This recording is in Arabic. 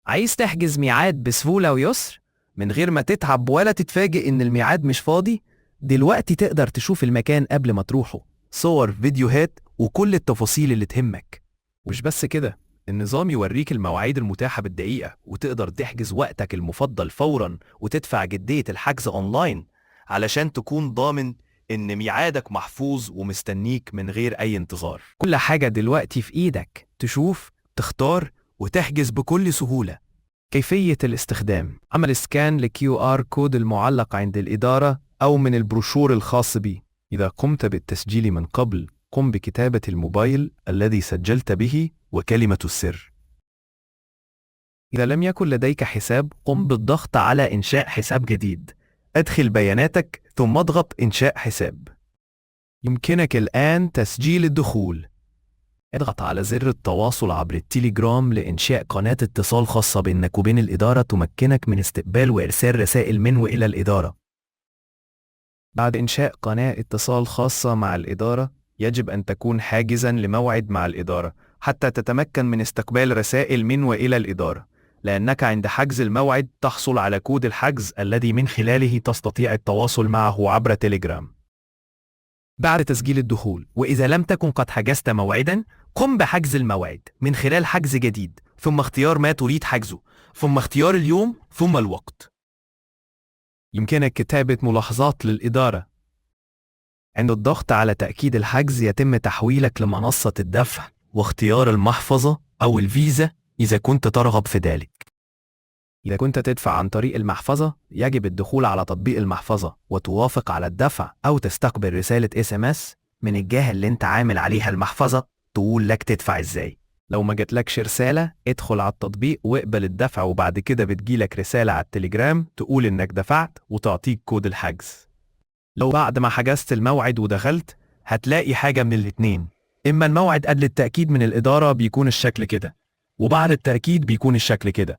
عايز تحجز ميعاد بسهولة ويسر من غير ما تتعب ولا تتفاجئ إن الميعاد مش فاضي؟ دلوقتي تقدر تشوف المكان قبل ما تروحه، صور، فيديوهات، وكل التفاصيل اللي تهمك. مش بس كده، النظام يوريك المواعيد المتاحة بالدقيقة، وتقدر تحجز وقتك المفضل فورا وتدفع جدية الحجز أونلاين علشان تكون ضامن إن ميعادك محفوظ ومستنيك من غير أي انتظار. كل حاجة دلوقتي في إيدك، تشوف، تختار، وتحجز بكل سهولة. كيفية الاستخدام: عمل سكان لكيو آر كود المعلق عند الإدارة أو من البروشور الخاص بي. إذا قمت بالتسجيل من قبل، قم بكتابة الموبايل الذي سجلت به وكلمة السر. إذا لم يكن لديك حساب، قم بالضغط على إنشاء حساب جديد. أدخل بياناتك ثم اضغط إنشاء حساب. يمكنك الآن تسجيل الدخول. اضغط على زر التواصل عبر التليجرام لإنشاء قناة اتصال خاصة بينك وبين الإدارة تمكنك من استقبال وإرسال رسائل من وإلى الإدارة. بعد إنشاء قناة اتصال خاصة مع الإدارة، يجب أن تكون حاجزاً لموعد مع الإدارة حتى تتمكن من استقبال رسائل من وإلى الإدارة، لأنك عند حجز الموعد تحصل على كود الحجز الذي من خلاله تستطيع التواصل معه عبر تليجرام. بعد تسجيل الدخول، وإذا لم تكن قد حجزت موعداً، قم بحجز الموعد من خلال حجز جديد، ثم اختيار ما تريد حجزه، ثم اختيار اليوم، ثم الوقت. يمكنك كتابة ملاحظات للإدارة. عند الضغط على تأكيد الحجز يتم تحويلك لمنصة الدفع واختيار المحفظة أو الفيزا إذا كنت ترغب في ذلك. إذا كنت تدفع عن طريق المحفظة، يجب الدخول على تطبيق المحفظة وتوافق على الدفع أو تستقبل رسالة SMS من الجهة اللي انت عامل عليها المحفظة تقول لك تدفع ازاي. لو ما جاتلكش رسالة، ادخل على التطبيق واقبل الدفع، وبعد كده بتجيلك رسالة على التليجرام تقول انك دفعت وتعطيك كود الحجز. لو بعد ما حجزت الموعد ودخلت، هتلاقي حاجة من الاتنين: إما الموعد قبل التأكيد من الإدارة بيكون الشكل كده، وبعد التأكيد بيكون الشكل كده.